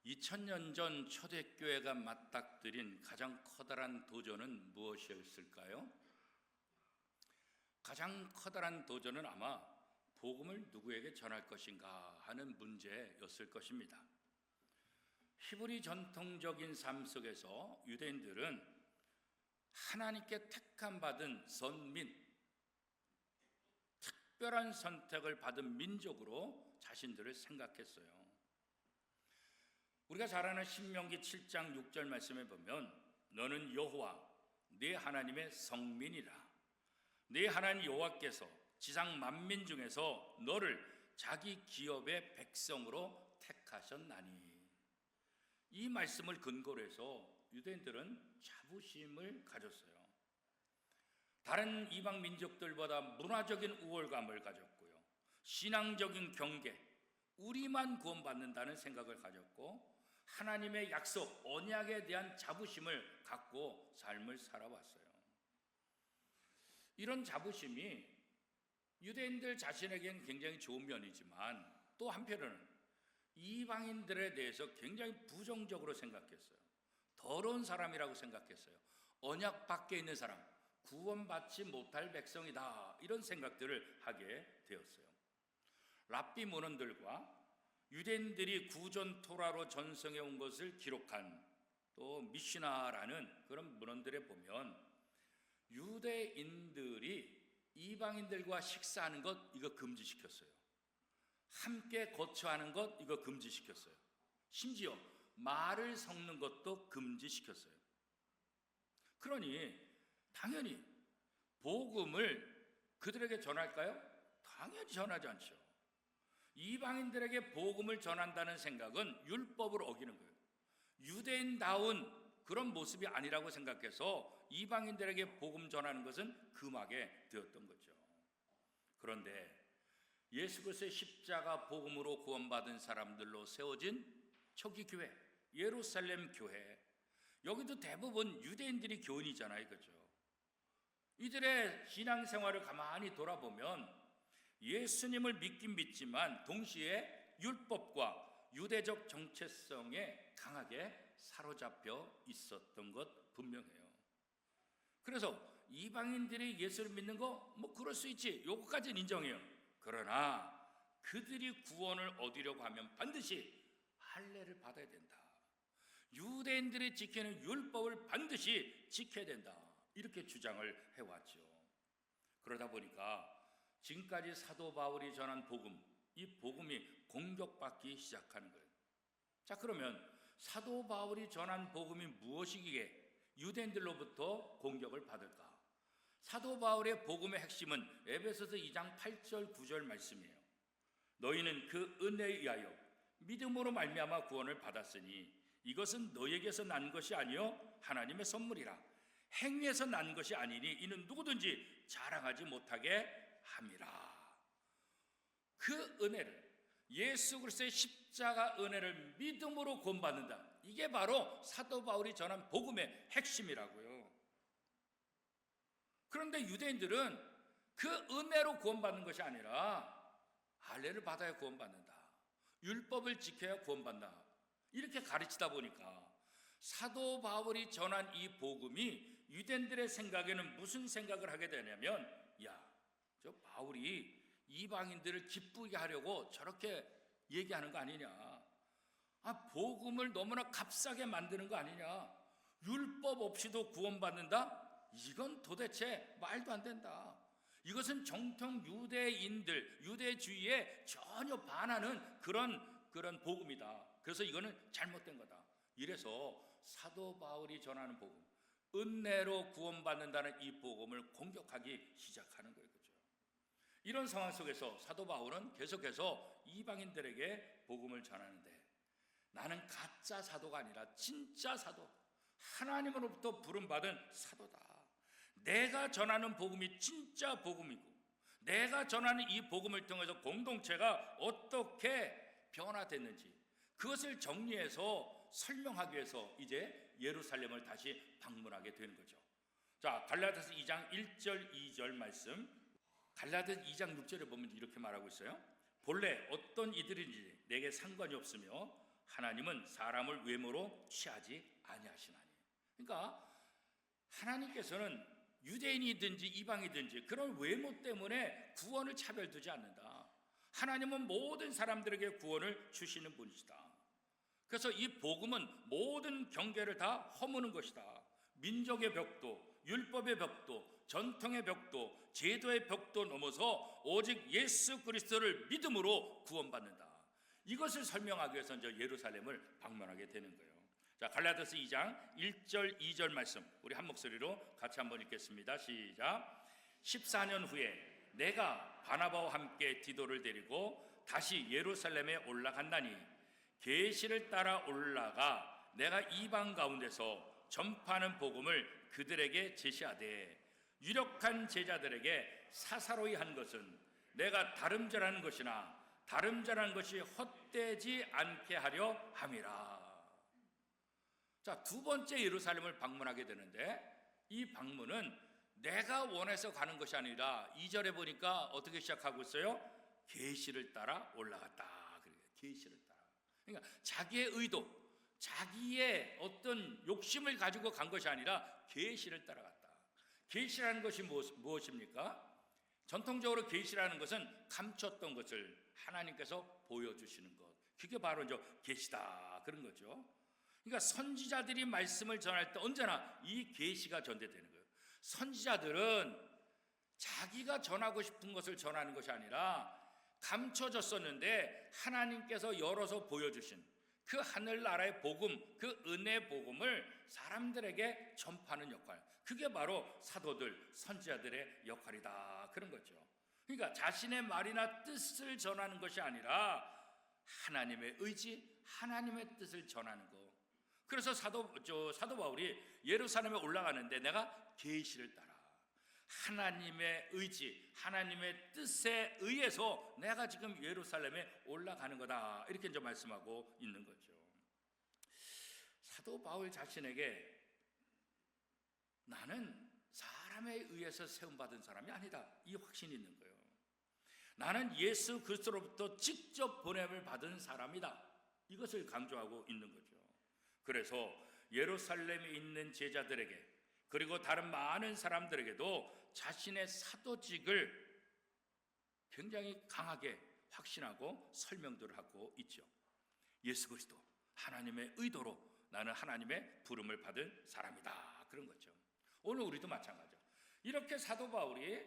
2000년 전 초대교회가 맞닥뜨린 가장 커다란 도전은 무엇이었을까요? 가장 커다란 도전은 아마 복음을 누구에게 전할 것인가 하는 문제였을 것입니다. 히브리 전통적인 삶 속에서 유대인들은 하나님께 택함 받은 선민, 특별한 선택을 받은 민족으로 자신들을 생각했어요. 우리가 잘 아는 신명기 7장 6절 말씀에 보면 너는 여호와 네 하나님의 성민이라. 네 하나님 여호와께서 지상 만민 중에서 너를 자기 기업의 백성으로 택하셨나니. 이 말씀을 근거로 해서 유대인들은 자부심을 가졌어요. 다른 이방 민족들보다 문화적인 우월감을 가졌고요, 신앙적인 경계, 우리만 구원받는다는 생각을 가졌고, 하나님의 약속, 언약에 대한 자부심을 갖고 삶을 살아왔어요. 이런 자부심이 유대인들 자신에게는 굉장히 좋은 면이지만 또 한편으로는 이방인들에 대해서 굉장히 부정적으로 생각했어요. 더러운 사람이라고 생각했어요. 언약 밖에 있는 사람, 구원받지 못할 백성이다, 이런 생각들을 하게 되었어요. 랍비 문헌들과 유대인들이 구전 토라로 전성해 온 것을 기록한 또 미시나라는 그런 문헌들에 보면 유대인들이 이방인들과 식사하는 것, 이거 금지시켰어요. 함께 거처하는 것, 이거 금지시켰어요. 심지어 말을 섞는 것도 금지시켰어요. 그러니 당연히 복음을 그들에게 전할까요? 당연히 전하지 않죠. 이방인들에게 복음을 전한다는 생각은 율법을 어기는 거예요. 유대인다운 그런 모습이 아니라고 생각해서 이방인들에게 복음 전하는 것은 금하게 되었던 거죠. 그런데 예수 그리스도의 십자가 복음으로 구원받은 사람들로 세워진 초기 교회, 예루살렘 교회, 여기도 대부분 유대인들이 교인이잖아요, 그죠? 이들의 신앙생활을 가만히 돌아보면 예수님을 믿긴 믿지만 동시에 율법과 유대적 정체성에 강하게 사로잡혀 있었던 것 분명해요. 그래서 이방인들이 예수를 믿는 거 뭐 그럴 수 있지, 요거까지는 인정해요. 그러나 그들이 구원을 얻으려고 하면 반드시 할례를 받아야 된다. 유대인들이 지키는 율법을 반드시 지켜야 된다, 이렇게 주장을 해왔죠. 그러다 보니까 지금까지 사도 바울이 전한 복음, 이 복음이 공격받기 시작하는 거예요. 자, 그러면 사도 바울이 전한 복음이 무엇이기에 유대인들로부터 공격을 받을까? 사도 바울의 복음의 핵심은 에베소서 2장 8절 9절 말씀이에요. 너희는 그 은혜에 의하여 믿음으로 말미암아 구원을 받았으니 이것은 너희에게서 난 것이 아니요 하나님의 선물이라. 행위에서 난 것이 아니니 이는 누구든지 자랑하지 못하게 함이라. 그 은혜를, 예수 그리스도의 십자가 은혜를 믿음으로 구원받는다, 이게 바로 사도 바울이 전한 복음의 핵심이라고요. 그런데 유대인들은 그 은혜로 구원받는 것이 아니라 할례를 받아야 구원받는다, 율법을 지켜야 구원받는다, 이렇게 가르치다 보니까 사도 바울이 전한 이 복음이 유대인들의 생각에는 무슨 생각을 하게 되냐면, 야, 저 바울이 이방인들을 기쁘게 하려고 저렇게 얘기하는 거 아니냐, 복음을 너무나 값싸게 만드는 거 아니냐, 율법 없이도 구원받는다? 이건 도대체 말도 안 된다. 이것은 정통 유대인들, 유대주의에 전혀 반하는 그런 복음이다. 그래서 이거는 잘못된 거다. 이래서 사도 바울이 전하는 복음, 은혜로 구원받는다는 이 복음을 공격하기 시작하는 거예요, 그죠? 이런 상황 속에서 사도 바울은 계속해서 이방인들에게 복음을 전하는데, 나는 가짜 사도가 아니라 진짜 사도, 하나님으로부터 부름받은 사도다. 내가 전하는 복음이 진짜 복음이고, 내가 전하는 이 복음을 통해서 공동체가 어떻게 변화됐는지 그것을 정리해서 설명하기 위해서 이제 예루살렘을 다시 방문하게 되는 거죠. 자, 갈라디아서 2장 1절 2절 말씀, 갈라디아서 2장 6절에 보면 이렇게 말하고 있어요. 본래 어떤 이들인지 내게 상관이 없으며 하나님은 사람을 외모로 취하지 아니하시나니. 그러니까 하나님께서는 유대인이든지 이방이든지 그런 외모 때문에 구원을 차별두지 않는다. 하나님은 모든 사람들에게 구원을 주시는 분이시다. 그래서 이 복음은 모든 경계를 다 허무는 것이다. 민족의 벽도, 율법의 벽도, 전통의 벽도, 제도의 벽도 넘어서 오직 예수 그리스도를 믿음으로 구원받는다. 이것을 설명하기 위해서 이제 예루살렘을 방문하게 되는 거예요. 자, 갈라디아서 2장 1절 2절 말씀 우리 한 목소리로 같이 한번 읽겠습니다. 시작. 14년 후에 내가 바나바와 함께 디도를 데리고 다시 예루살렘에 올라간다니 계시를 따라 올라가 내가 이방 가운데서 전파하는 복음을 그들에게 제시하되 유력한 제자들에게 사사로이 한 것은 내가 다름질하는 것이나 다름질하는 것이 헛되지 않게 하려 함이라. 자, 두 번째 예루살렘을 방문하게 되는데 이 방문은 내가 원해서 가는 것이 아니라 2절에 보니까 어떻게 시작하고 있어요? 계시를 따라 올라갔다. 그러니까 계시를 따라. 그러니까 자기의 의도, 자기의 어떤 욕심을 가지고 간 것이 아니라 계시를 따라갔다. 계시라는 것이 무엇입니까? 전통적으로 계시라는 것은 감췄던 것을 하나님께서 보여주시는 것. 그게 바로 이제 계시다 그런 거죠. 그러니까 선지자들이 말씀을 전할 때 언제나 이 계시가 전제되는 거예요. 선지자들은 자기가 전하고 싶은 것을 전하는 것이 아니라 감춰졌었는데 하나님께서 열어서 보여주신 그 하늘나라의 복음, 그 은혜의 복음을 사람들에게 전파하는 역할, 그게 바로 사도들, 선지자들의 역할이다 그런 거죠. 그러니까 자신의 말이나 뜻을 전하는 것이 아니라 하나님의 의지, 하나님의 뜻을 전하는 것. 그래서 사도 바울이 예루살렘에 올라가는데 내가 계시를 따라 하나님의 의지, 하나님의 뜻에 의해서 내가 지금 예루살렘에 올라가는 거다 이렇게 이제 말씀하고 있는 거죠. 사도 바울 자신에게 나는 사람에 의해서 세움받은 사람이 아니다 이 확신이 있는 거예요. 나는 예수 그리스도로부터 직접 보냄을 받은 사람이다 이것을 강조하고 있는 거죠. 그래서 예루살렘에 있는 제자들에게 그리고 다른 많은 사람들에게도 자신의 사도직을 굉장히 강하게 확신하고 설명들을 하고 있죠. 예수 그리스도 하나님의 의도로 나는 하나님의 부름을 받은 사람이다 그런 거죠. 오늘 우리도 마찬가지죠. 이렇게 사도 바울이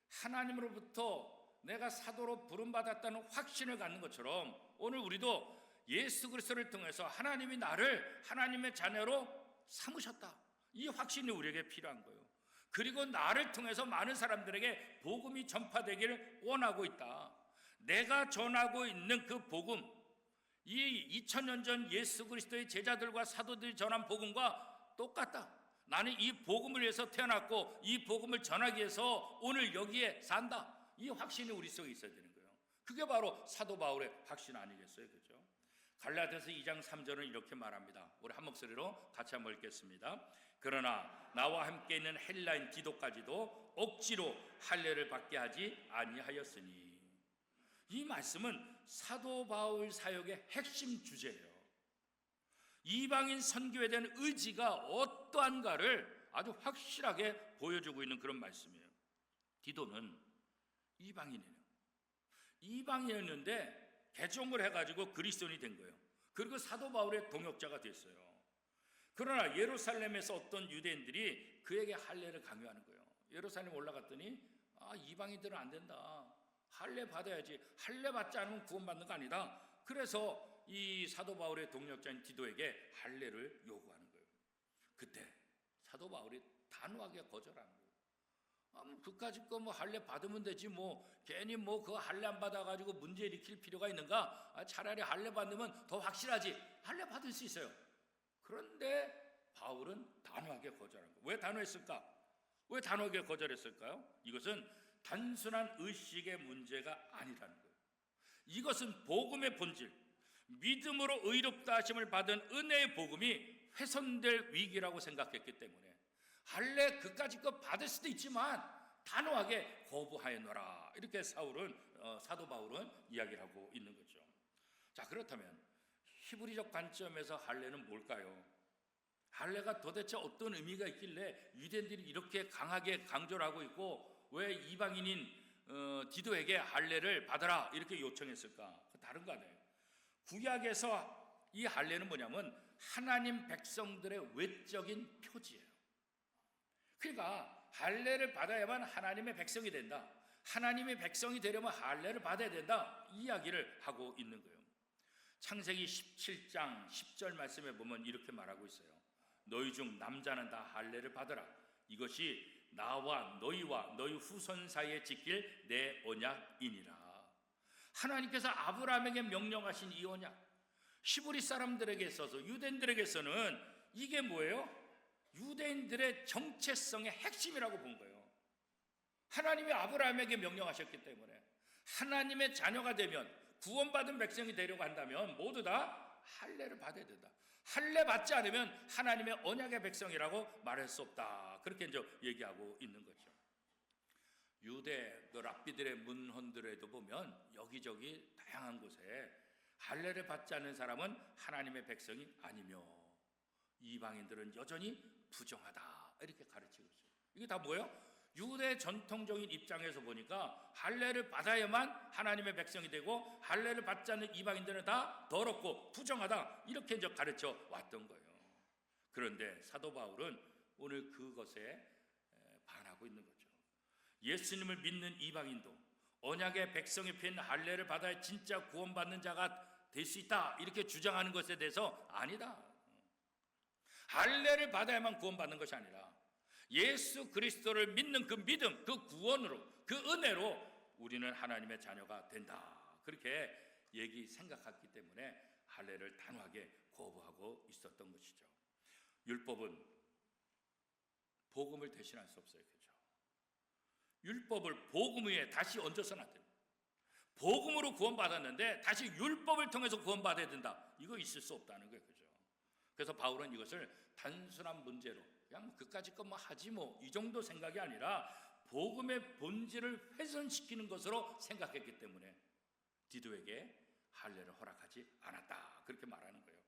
하나님으로부터 내가 사도로 부름받았다는 확신을 갖는 것처럼 오늘 우리도 예수 그리스도를 통해서 하나님이 나를 하나님의 자녀로 삼으셨다 이 확신이 우리에게 필요한 거예요. 그리고 나를 통해서 많은 사람들에게 복음이 전파되기를 원하고 있다. 내가 전하고 있는 그 복음, 이 2000년 전 예수 그리스도의 제자들과 사도들이 전한 복음과 똑같다. 나는 이 복음을 위해서 태어났고 이 복음을 전하기 위해서 오늘 여기에 산다. 이 확신이 우리 속에 있어야 되는 거예요. 그게 바로 사도 바울의 확신 아니겠어요? 그렇죠? 갈라디아서 2장 3절은 이렇게 말합니다. 우리 한 목소리로 같이 한번 읽겠습니다. 그러나 나와 함께 있는 헬라인 디도까지도 억지로 할례를 받게 하지 아니하였으니. 이 말씀은 사도 바울 사역의 핵심 주제예요. 이방인 선교에 대한 의지가 어떠한가를 아주 확실하게 보여주고 있는 그런 말씀이에요. 디도는 이방인이에요. 이방인이었는데 개종을 해가지고 그리스도인이 된 거예요. 그리고 사도 바울의 동역자가 됐어요. 그러나 예루살렘에서 어떤 유대인들이 그에게 할례를 강요하는 거예요. 예루살렘 올라갔더니 이방인들은 안 된다. 할례 받아야지. 할례 받지 않으면 구원받는 거 아니다. 그래서 이 사도 바울의 동역자인 디도에게 할례를 요구하는 거예요. 그때 사도 바울이 단호하게 거절하는 거예요. 그까짓 거 할례 받으면 되지 괜히 그 할례 안 받아가지고 문제 일으킬 필요가 있는가? 차라리 할례 받으면 더 확실하지. 할례 받을 수 있어요. 그런데 바울은 단호하게 거절한 거예요. 왜 단호했을까? 왜 단호하게 거절했을까요? 이것은 단순한 의식의 문제가 아니라는 거예요. 이것은 복음의 본질, 믿음으로 의롭다 하심을 받은 은혜의 복음이 훼손될 위기라고 생각했기 때문에 할례 그까짓 거 받을 수도 있지만 단호하게 거부하였노라. 이렇게 사도 바울은 이야기를 하고 있는 거죠. 자, 그렇다면 히브리적 관점에서 할례는 뭘까요? 할례가 도대체 어떤 의미가 있길래 유대인들이 이렇게 강하게 강조를 하고 있고 왜 이방인인 디도에게 할례를 받아라 이렇게 요청했을까? 다른 거 아니에요. 구약에서 이 할례는 뭐냐면 하나님 백성들의 외적인 표지예요. 그러니까 할례를 받아야만 하나님의 백성이 된다. 하나님의 백성이 되려면 할례를 받아야 된다. 이 이야기를 하고 있는 거예요. 창세기 17장 10절 말씀에 보면 이렇게 말하고 있어요. 너희 중 남자는 다 할례를 받으라. 이것이 나와 너희와 너희 후손 사이에 지킬 내 언약이니라. 하나님께서 아브라함에게 명령하신 이 언약, 히브리 사람들에게 있어서 유대인들에게서는 이게 뭐예요? 유대인들의 정체성의 핵심이라고 본 거예요. 하나님이 아브라함에게 명령하셨기 때문에 하나님의 자녀가 되면 구원받은 백성이 되려고 한다면 모두 다 할례를 받아야 된다. 할례 받지 않으면 하나님의 언약의 백성이라고 말할 수 없다. 그렇게 이제 얘기하고 있는 거죠. 유대 랍비들의 문헌들에도 보면 여기저기 다양한 곳에 할례를 받지 않는 사람은 하나님의 백성이 아니며 이방인들은 여전히 부정하다 이렇게 가르치고 있어요. 이게 다 뭐예요? 유대 전통적인 입장에서 보니까 할례를 받아야만 하나님의 백성이 되고 할례를 받지 않는 이방인들은 다 더럽고 부정하다 이렇게 이제 가르쳐 왔던 거예요. 그런데 사도 바울은 오늘 그것에 반하고 있는 거죠. 예수님을 믿는 이방인도 언약의 백성이 핀 할례를 받아야 진짜 구원받는 자가 될 수 있다 이렇게 주장하는 것에 대해서 아니다. 할례를 받아야만 구원받는 것이 아니라 예수 그리스도를 믿는 그 믿음, 그 구원으로, 그 은혜로 우리는 하나님의 자녀가 된다. 그렇게 생각했기 때문에 할례를 단호하게 거부하고 있었던 것이죠. 율법은 복음을 대신할 수 없어요. 그렇죠? 율법을 복음 위에 다시 얹어서는 안 됩니다. 복음으로 구원받았는데 다시 율법을 통해서 구원받아야 된다. 이거 있을 수 없다는 거예요. 그죠? 그래서 바울은 이것을 단순한 문제로 그냥 그까짓 거 뭐 하지 뭐 이 정도 생각이 아니라 복음의 본질을 훼손시키는 것으로 생각했기 때문에 디도에게 할례를 허락하지 않았다. 그렇게 말하는 거예요.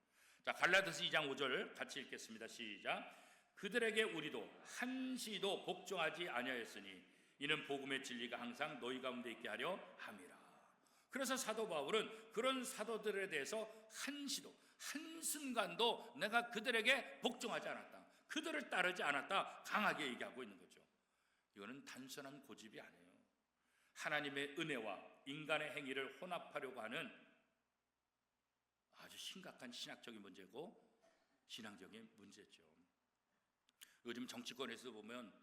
자, 갈라디아서 2장 5절 같이 읽겠습니다. 시작. 그들에게 우리도 한시도 복종하지 아니하였으니 이는 복음의 진리가 항상 너희 가운데 있게 하려 함이라. 그래서 사도 바울은 그런 사도들에 대해서 한시도 한순간도 내가 그들에게 복종하지 않았다. 그들을 따르지 않았다. 강하게 얘기하고 있는 거죠. 이거는 단순한 고집이 아니에요. 하나님의 은혜와 인간의 행위를 혼합하려고 하는 아주 심각한 신학적인 문제고 신앙적인 문제죠. 요즘 정치권에서 보면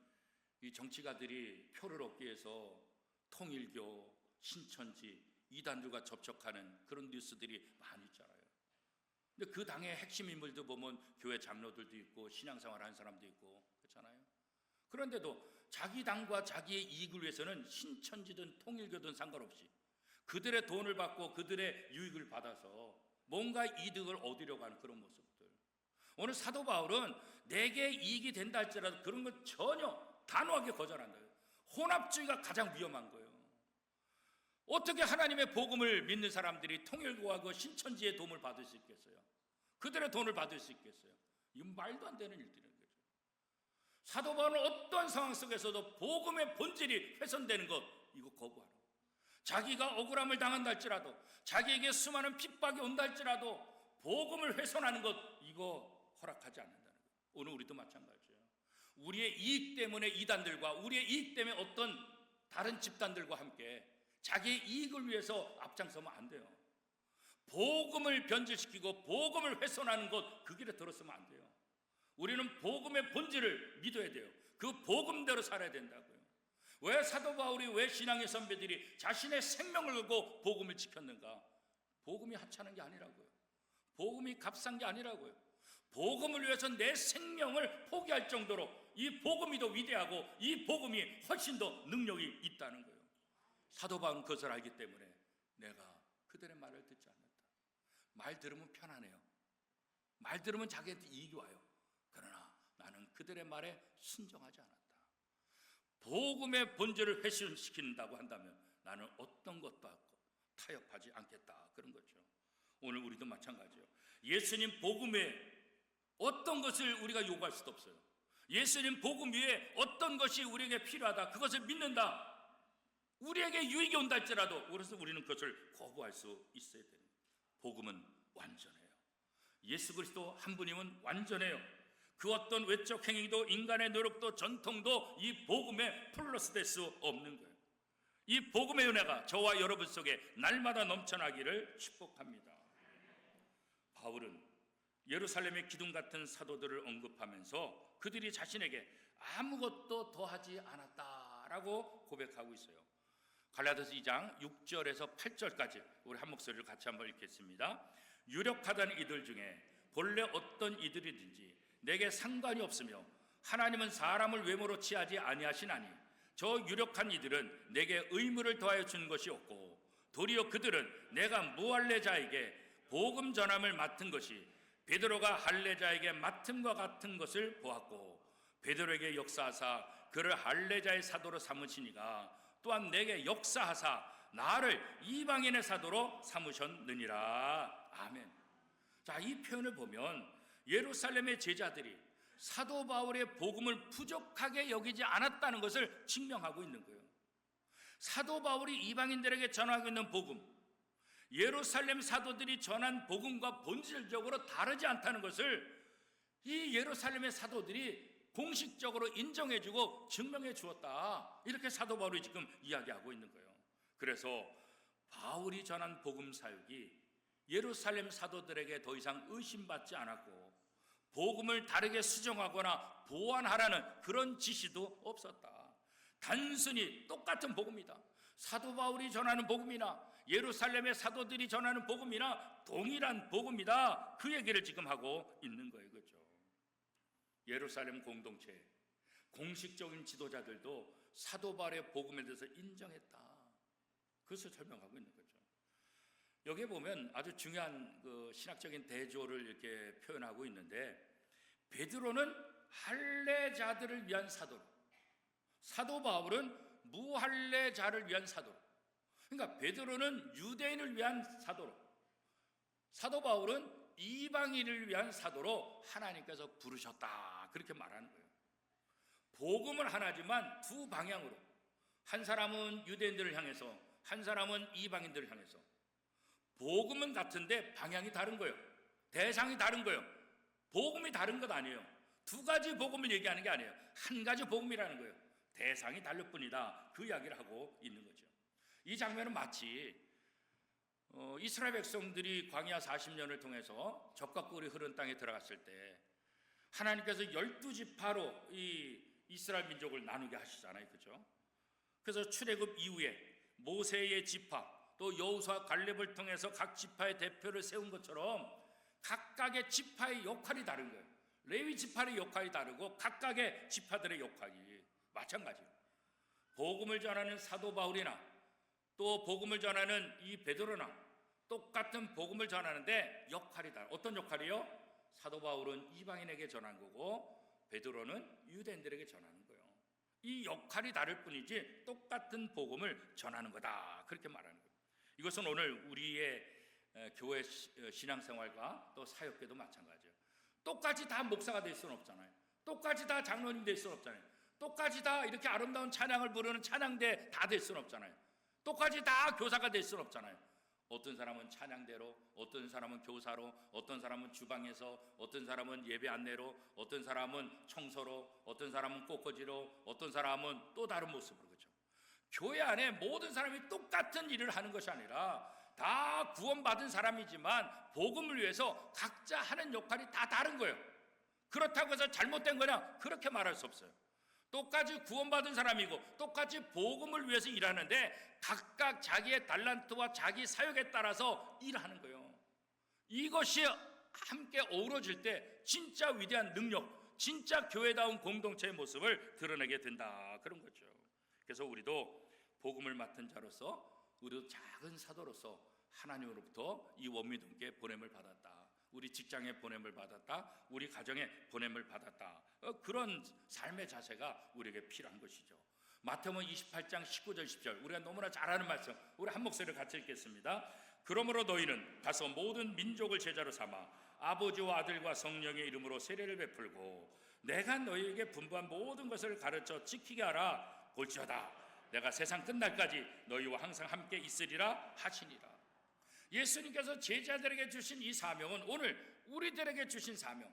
이 정치가들이 표를 얻기 위해서 통일교, 신천지, 이단들과 접촉하는 그런 뉴스들이 많이 있잖아요. 근데 그 당의 핵심 인물도 보면 교회 장로들도 있고 신앙생활 하는 사람도 있고 그렇잖아요. 그런데도 자기 당과 자기의 이익을 위해서는 신천지든 통일교든 상관없이 그들의 돈을 받고 그들의 유익을 받아서 뭔가 이득을 얻으려고 하는 그런 모습들. 오늘 사도 바울은 내게 이익이 된다 할지라도 그런 건 전혀 단호하게 거절한다. 혼합주의가 가장 위험한 거예요. 어떻게 하나님의 복음을 믿는 사람들이 통일교하고 신천지의 도움을 받을 수 있겠어요? 그들의 돈을 받을 수 있겠어요? 이건 말도 안 되는 일들인 거죠. 사도 바울은 어떤 상황 속에서도 복음의 본질이 훼손되는 것 이거 거부하라고. 자기가 억울함을 당한다 할지라도 자기에게 수많은 핍박이 온다 할지라도 복음을 훼손하는 것 이거 허락하지 않는다는 거예요. 오늘 우리도 마찬가지예요. 우리의 이익 때문에 이단들과 우리의 이익 때문에 어떤 다른 집단들과 함께 자기의 이익을 위해서 앞장서면 안 돼요. 복음을 변질시키고 복음을 훼손하는 것 그 길에 들어서면 안 돼요. 우리는 복음의 본질을 믿어야 돼요. 그 복음대로 살아야 된다고요. 왜 사도 바울이 왜 신앙의 선배들이 자신의 생명을 걸고 복음을 지켰는가? 복음이 하찮은 게 아니라고요. 복음이 값싼 게 아니라고요. 복음을 위해서 내 생명을 포기할 정도로 이 복음이 더 위대하고 이 복음이 훨씬 더 능력이 있다는 거예요. 사도 바울은 그것을 알기 때문에 내가 그들의 말을 듣지 않는다. 말 들으면 편하네요. 말 들으면 자기한테 이익이 와요. 그러나 나는 그들의 말에 순종하지 않았다. 복음의 본질을 훼손시킨다고 한다면 나는 어떤 것도 타협하지 않겠다. 그런 거죠. 오늘 우리도 마찬가지예요. 예수님 복음 외에 어떤 것을 우리가 요구할 수도 없어요. 예수님 복음 위에 어떤 것이 우리에게 필요하다, 그것을 믿는다, 우리에게 유익이 온다 할지라도 그래서 우리는 그것을 거부할 수 있어야 됩니다. 복음은 완전해요. 예수 그리스도 한 분이면 완전해요. 그 어떤 외적 행위도 인간의 노력도 전통도 이 복음에 플러스 될 수 없는 거예요. 이 복음의 은혜가 저와 여러분 속에 날마다 넘쳐나기를 축복합니다. 바울은 예루살렘의 기둥 같은 사도들을 언급하면서 그들이 자신에게 아무것도 더하지 않았다라고 고백하고 있어요. 갈라디아서 2장 6절에서 8절까지 우리 한 목소리를 같이 한번 읽겠습니다. 유력하다는 이들 중에 본래 어떤 이들이든지 내게 상관이 없으며 하나님은 사람을 외모로 취하지 아니하시나니 저 유력한 이들은 내게 의무를 더하여 준 것이 없고 도리어 그들은 내가 무할례자에게 복음 전함을 맡은 것이 베드로가 할례자에게 맡음과 같은 것을 보았고 베드로에게 역사하사 그를 할례자의 사도로 삼으시니가 또한 내게 역사하사 나를 이방인의 사도로 삼으셨느니라. 아멘. 자, 이 표현을 보면 예루살렘의 제자들이 사도 바울의 복음을 부족하게 여기지 않았다는 것을 증명하고 있는 거예요. 사도 바울이 이방인들에게 전하고 있는 복음, 예루살렘 사도들이 전한 복음과 본질적으로 다르지 않다는 것을 이 예루살렘의 사도들이 공식적으로 인정해주고 증명해 주었다, 이렇게 사도 바울이 지금 이야기하고 있는 거예요. 그래서 바울이 전한 복음 사역이 예루살렘 사도들에게 더 이상 의심받지 않았고 복음을 다르게 수정하거나 보완하라는 그런 지시도 없었다. 단순히 똑같은 복음이다. 사도 바울이 전하는 복음이나 예루살렘의 사도들이 전하는 복음이나 동일한 복음이다, 그 얘기를 지금 하고 있는 거예요. 그렇죠? 예루살렘 공동체 공식적인 지도자들도 사도 바울의 복음에 대해서 인정했다, 그것을 설명하고 있는 거죠. 여기에 보면 아주 중요한 그 신학적인 대조를 이렇게 표현하고 있는데, 베드로는 할례자들을 위한 사도로, 사도 바울은 무할례자를 위한 사도로, 그러니까 베드로는 유대인을 위한 사도로, 사도 바울은 이방인을 위한 사도로 하나님께서 부르셨다, 그렇게 말하는 거예요. 복음은 하나지만 두 방향으로, 한 사람은 유대인들을 향해서, 한 사람은 이방인들을 향해서. 복음은 같은데 방향이 다른 거예요. 대상이 다른 거예요. 복음이 다른 것 아니에요. 두 가지 복음을 얘기하는 게 아니에요. 한 가지 복음이라는 거예요. 대상이 다를 뿐이다, 그 이야기를 하고 있는 거죠. 이 장면은 마치 이스라엘 백성들이 광야 40년을 통해서 적과 꿀이 흐른 땅에 들어갔을 때 하나님께서 12지파로 이 이스라엘 민족을 나누게 하시잖아요. 그렇죠? 그래서 출애굽 이후에 모세의 지파 또 여호수아 갈렙을 통해서 각 지파의 대표를 세운 것처럼 각각의 지파의 역할이 다른 거예요. 레위 지파의 역할이 다르고 각각의 지파들의 역할이 마찬가지예요. 복음을 전하는 사도 바울이나 또 복음을 전하는 이 베드로나 똑같은 복음을 전하는데 역할이 다르. 어떤 역할이요? 사도 바울은 이방인에게 전한 거고 베드로는 유대인들에게 전하는 거예요. 이 역할이 다를 뿐이지 똑같은 복음을 전하는 거다, 그렇게 말하는 거예요. 이것은 오늘 우리의 교회 신앙생활과 또 사역계도 마찬가지예요. 똑같이 다 목사가 될 수는 없잖아요. 똑같이 다 장로님 될 수는 없잖아요. 똑같이 다 이렇게 아름다운 찬양을 부르는 찬양대 다 될 수는 없잖아요. 똑같이 다 교사가 될 수는 없잖아요. 어떤 사람은 찬양대로, 어떤 사람은 교사로, 어떤 사람은 주방에서, 어떤 사람은 예배 안내로, 어떤 사람은 청소로, 어떤 사람은 꽃꽂이로, 어떤 사람은 또 다른 모습으로. 그렇죠? 교회 안에 모든 사람이 똑같은 일을 하는 것이 아니라 다 구원받은 사람이지만 복음을 위해서 각자 하는 역할이 다 다른 거예요. 그렇다고 해서 잘못된 거냐? 그렇게 말할 수 없어요. 똑같이 구원받은 사람이고 똑같이 복음을 위해서 일하는데 각각 자기의 달란트와 자기 사역에 따라서 일하는 거예요. 이것이 함께 어우러질 때 진짜 위대한 능력, 진짜 교회다운 공동체의 모습을 드러내게 된다, 그런 거죠. 그래서 우리도 복음을 맡은 자로서, 우리도 작은 사도로서 하나님으로부터 이 원미동께 보냄을 받았다, 우리 직장에 보냄을 받았다, 우리 가정에 보냄을 받았다, 그런 삶의 자세가 우리에게 필요한 것이죠. 마태복음 28장 19절 10절 우리가 너무나 잘 아는 말씀, 우리 한 목소리를 같이 읽겠습니다. 그러므로 너희는 가서 모든 민족을 제자로 삼아 아버지와 아들과 성령의 이름으로 세례를 베풀고 내가 너희에게 분부한 모든 것을 가르쳐 지키게 하라. 볼지어다 내가 세상 끝날까지 너희와 항상 함께 있으리라 하시니라. 예수님께서 제자들에게 주신 이 사명은 오늘 우리들에게 주신 사명,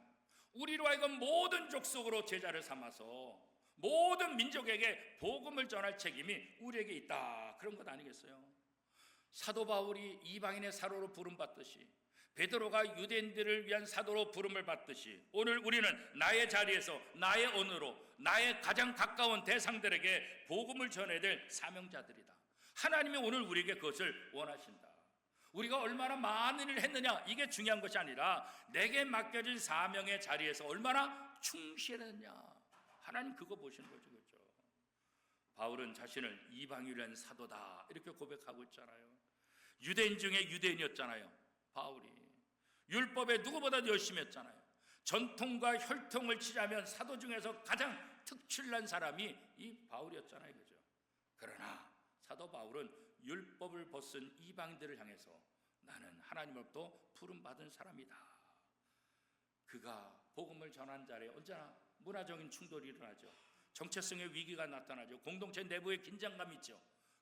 우리로 하여금 모든 족속으로 제자를 삼아서 모든 민족에게 복음을 전할 책임이 우리에게 있다, 그런 것 아니겠어요? 사도 바울이 이방인의 사도로 부름받듯이, 베드로가 유대인들을 위한 사도로 부름을 받듯이, 오늘 우리는 나의 자리에서 나의 언어로 나의 가장 가까운 대상들에게 복음을 전해야 될 사명자들이다. 하나님이 오늘 우리에게 그것을 원하신다. 우리가 얼마나 많은 일을 했느냐, 이게 중요한 것이 아니라 내게 맡겨진 사명의 자리에서 얼마나 충실했느냐, 하나님 그거 보시는 거죠. 그렇죠? 바울은 자신을 이방인이라는 사도다 이렇게 고백하고 있잖아요. 유대인 중에 유대인이었잖아요. 바울이 율법에 누구보다 열심히 했잖아요. 전통과 혈통을 치자면 사도 중에서 가장 특출난 사람이 이 바울이었잖아요. 그죠? 그러나 사도 바울은 율법을 벗은 이방인들을 향해서 나는 하나님으로부터 부름받은 사람이다. 그가 복음을 전한 자리에 언제나 문화적인 충돌이 일어나죠. 정체성의 위기가 나타나죠. 공동체 내부의 긴장감이 있죠.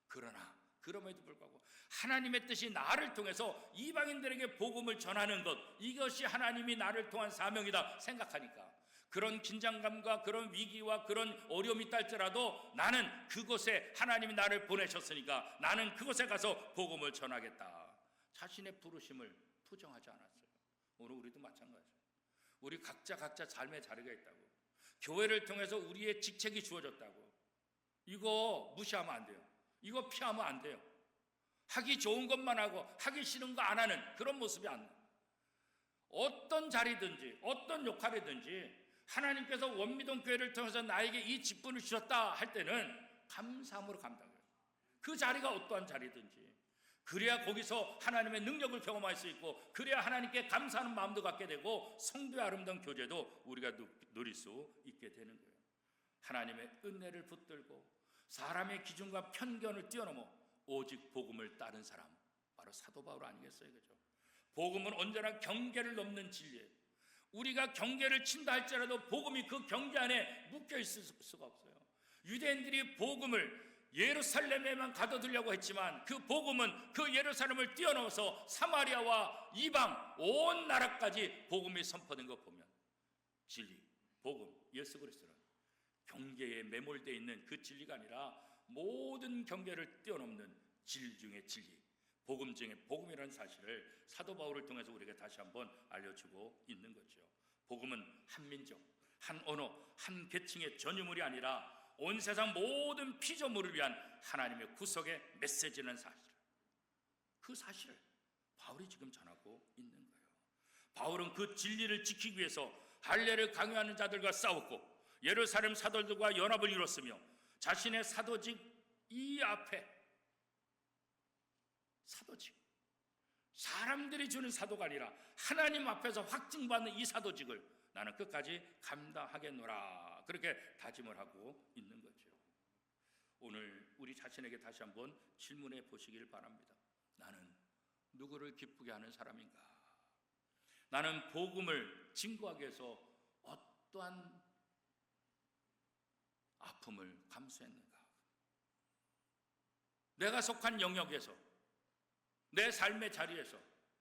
그러나 그럼에도 불구하고 하나님의 뜻이 나를 통해서 이방인들에게 복음을 전하는 것, 이것이 하나님이 나를 통한 사명이다 생각하니까 그런 긴장감과 그런 위기와 그런 어려움이 있달지라도 나는 그곳에 하나님이 나를 보내셨으니까 나는 그곳에 가서 복음을 전하겠다. 자신의 부르심을 부정하지 않았어요. 오늘 우리도 마찬가지예요. 우리 각자 삶의 자리가 있다고, 교회를 통해서 우리의 직책이 주어졌다고, 이거 무시하면 안 돼요. 이거 피하면 안 돼요. 하기 좋은 것만 하고 하기 싫은 거 안 하는 그런 모습이 안 돼요. 어떤 자리든지 어떤 역할이든지 하나님께서 원미동 교회를 통해서 나에게 이 직분을 주셨다 할 때는 감사함으로 감당해요. 그 자리가 어떠한 자리든지. 그래야 거기서 하나님의 능력을 경험할 수 있고, 그래야 하나님께 감사하는 마음도 갖게 되고 성도의 아름다운 교제도 우리가 누릴 수 있게 되는 거예요. 하나님의 은혜를 붙들고 사람의 기준과 편견을 뛰어넘어 오직 복음을 따른 사람, 바로 사도 바울 아니겠어요? 그죠? 복음은 언제나 경계를 넘는 진리예요. 우리가 경계를 친다 할지라도 복음이 그 경계 안에 묶여 있을 수가 없어요. 유대인들이 복음을 예루살렘에만 가둬두려고 했지만 그 복음은 그 예루살렘을 뛰어넘어서 사마리아와 이방 온 나라까지 복음이 선포된 것 보면 진리, 복음, 예수 그리스도는 경계에 매몰되어 있는 그 진리가 아니라 모든 경계를 뛰어넘는 진리 중의 진리, 복음 중에 복음이라는 사실을 사도 바울을 통해서 우리에게 다시 한번 알려주고 있는 거죠. 복음은 한 민족, 한 언어, 한 계층의 전유물이 아니라 온 세상 모든 피조물을 위한 하나님의 구속의 메시지라는 사실, 그 사실을 바울이 지금 전하고 있는 거예요. 바울은 그 진리를 지키기 위해서 할례를 강요하는 자들과 싸웠고 예루살렘 사도들과 연합을 이뤘으며 자신의 사도직 이 앞에 사도직, 사람들이 주는 사도가 아니라 하나님 앞에서 확증받는 이 사도직을 나는 끝까지 감당하겠노라, 그렇게 다짐을 하고 있는 거죠. 오늘 우리 자신에게 다시 한번 질문해 보시길 바랍니다. 나는 누구를 기쁘게 하는 사람인가? 나는 복음을 증거하기 위해서 어떠한 아픔을 감수했는가? 내가 속한 영역에서, 내 삶의 자리에서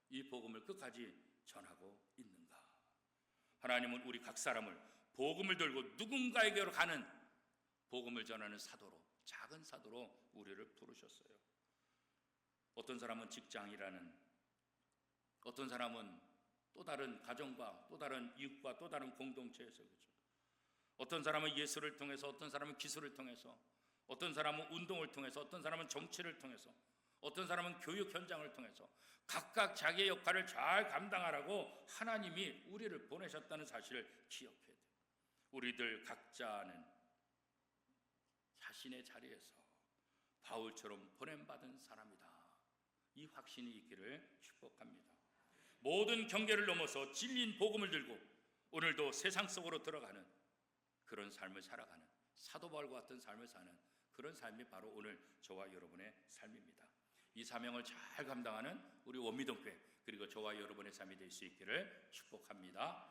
이 복음을 끝까지 전하고 있는가? 하나님은 우리 각 사람을 복음을 들고 누군가에게로 가는 복음을 전하는 사도로, 작은 사도로 우리를 부르셨어요. 어떤 사람은 직장이라는, 어떤 사람은 또 다른 가정과 또 다른 이웃과 또 다른 공동체에서, 그렇죠? 어떤 사람은 예술을 통해서, 어떤 사람은 기술을 통해서, 어떤 사람은 운동을 통해서, 어떤 사람은 정치를 통해서, 어떤 사람은 교육 현장을 통해서 각각 자기의 역할을 잘 감당하라고 하나님이 우리를 보내셨다는 사실을 기억해야 돼요. 우리들 각자는 자신의 자리에서 바울처럼 보냄받은 사람이다, 이 확신이 있기를 축복합니다. 모든 경계를 넘어서 진리인 복음을 들고 오늘도 세상 속으로 들어가는 그런 삶을 살아가는, 사도 바울과 같은 삶을 사는 그런 삶이 바로 오늘 저와 여러분의 삶입니다. 이 사명을 잘 감당하는 우리 원미동교회 그리고 저와 여러분의 삶이 될 수 있기를 축복합니다.